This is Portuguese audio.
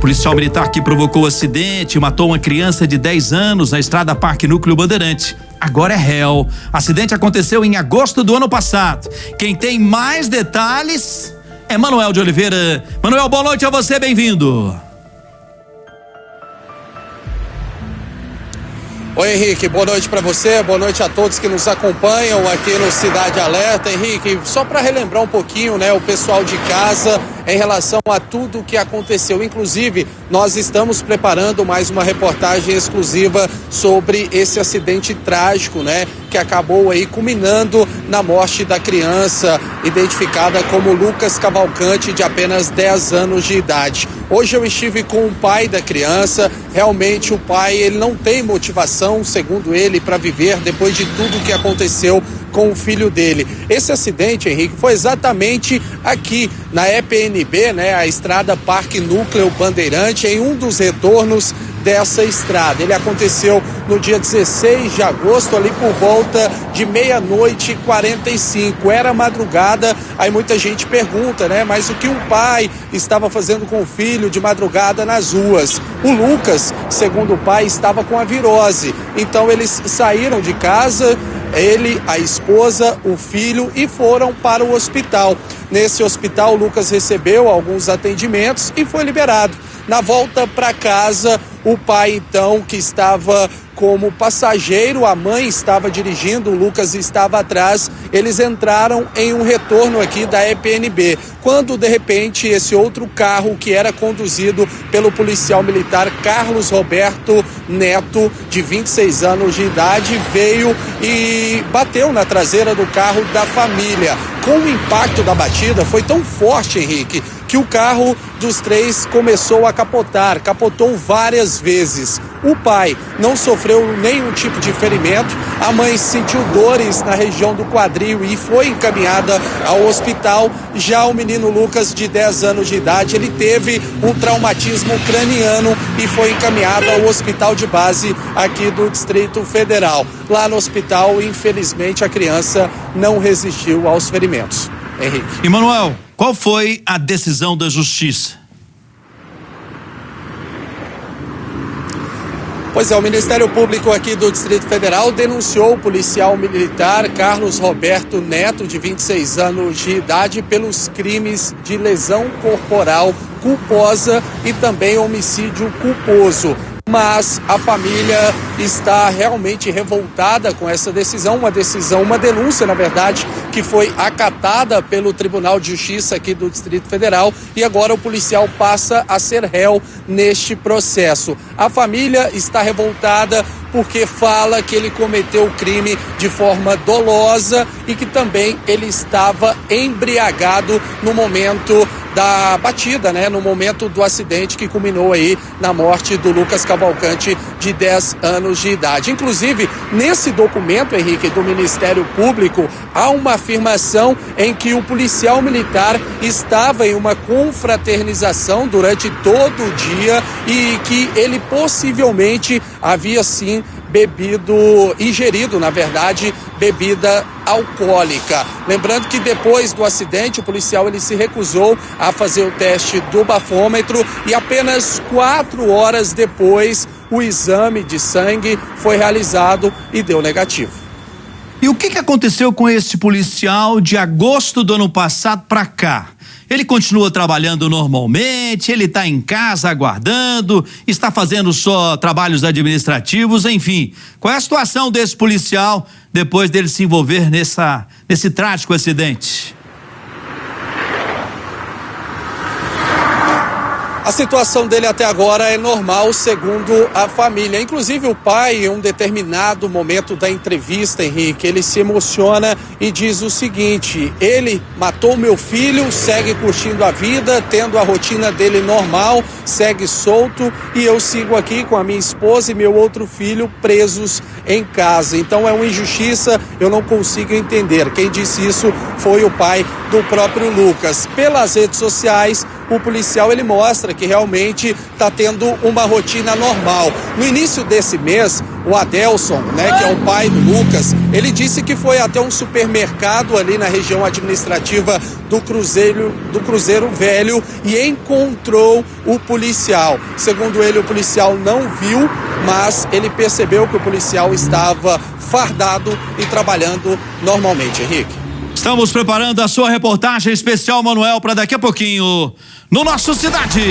Policial militar que provocou o acidente, matou uma criança de 10 anos na estrada Parque Núcleo Bandeirante, agora é réu. Acidente aconteceu em agosto do ano passado. Quem tem mais detalhes é Manuel de Oliveira. Manuel, boa noite a você, bem-vindo. Oi, Henrique, boa noite para você, boa noite a todos que nos acompanham aqui no Cidade Alerta. Henrique, só para relembrar um pouquinho, o pessoal de casa em relação a tudo o que aconteceu. Inclusive, nós estamos preparando mais uma reportagem exclusiva sobre esse acidente trágico, que acabou aí culminando na morte da criança, identificada como Lucas Cavalcante, de apenas 10 anos de idade. Hoje eu estive com o pai da criança. Realmente o pai, ele não tem motivação, segundo ele, para viver depois de tudo que aconteceu com o filho dele. Esse acidente, Henrique, foi exatamente aqui na EPNB, a estrada Parque Núcleo Bandeirante, em um dos retornos dessa estrada. Ele aconteceu no dia 16 de agosto, ali por volta de 00:45. Era madrugada, aí muita gente pergunta, mas o que um pai estava fazendo com o filho de madrugada nas ruas? O Lucas, segundo o pai, estava com a virose. Então eles saíram de casa, ele, a esposa, o filho, e foram para o hospital. Nesse hospital, o Lucas recebeu alguns atendimentos e foi liberado. Na volta para casa, o pai, então, que estava como passageiro, a mãe estava dirigindo, o Lucas estava atrás, eles entraram em um retorno aqui da EPNB, quando de repente esse outro carro, que era conduzido pelo policial militar Carlos Roberto Neto, de 26 anos de idade, veio e bateu na traseira do carro da família. Com o impacto da batida, foi tão forte, Henrique, que o carro dos três começou a capotou várias vezes. O pai não sofreu nenhum tipo de ferimento, a mãe sentiu dores na região do quadril e foi encaminhada ao hospital. Já o menino Lucas, de 10 anos de idade, ele teve um traumatismo craniano e foi encaminhado ao hospital de base aqui do Distrito Federal. Lá no hospital, infelizmente, a criança não resistiu aos ferimentos. Henrique. E Manuel, qual foi a decisão da justiça? Pois é, o Ministério Público aqui do Distrito Federal denunciou o policial militar Carlos Roberto Neto, de 26 anos de idade, pelos crimes de lesão corporal culposa e também homicídio culposo. Mas a família está realmente revoltada com essa decisão, uma denúncia, na verdade, que foi acatada pelo Tribunal de Justiça aqui do Distrito Federal, e agora o policial passa a ser réu neste processo. A família está revoltada porque fala que ele cometeu o crime de forma dolosa e que também ele estava embriagado no momento da batida, no momento do acidente que culminou aí na morte do Lucas Cavalcante, de 10 anos de idade. Inclusive, nesse documento, Henrique, do Ministério Público, há uma afirmação em que o policial militar estava em uma confraternização durante todo o dia e que ele possivelmente havia sim ingerido, na verdade, bebida alcoólica. Lembrando que depois do acidente, o policial ele se recusou a fazer o teste do bafômetro e apenas 4 horas depois o exame de sangue foi realizado e deu negativo. E o que aconteceu com esse policial de agosto do ano passado para cá? Ele continua trabalhando normalmente, ele está em casa aguardando, está fazendo só trabalhos administrativos, enfim. Qual é a situação desse policial depois dele se envolver nesse trágico acidente? A situação dele até agora é normal, segundo a família. Inclusive, o pai, em um determinado momento da entrevista, Henrique, ele se emociona e diz o seguinte: ele matou meu filho, segue curtindo a vida, tendo a rotina dele normal, segue solto, e eu sigo aqui com a minha esposa e meu outro filho presos em casa. Então é uma injustiça, eu não consigo entender. Quem disse isso foi o pai do próprio Lucas. Pelas redes sociais, o policial ele mostra que realmente está tendo uma rotina normal. No início desse mês, o Adelson, né, que é o pai do Lucas, ele disse que foi até um supermercado ali na região administrativa do Cruzeiro Velho e encontrou o policial. Segundo ele, o policial não viu, mas ele percebeu que o policial estava fardado e trabalhando normalmente. Henrique. Estamos preparando a sua reportagem especial, Manuel, para daqui a pouquinho no nosso Cidade.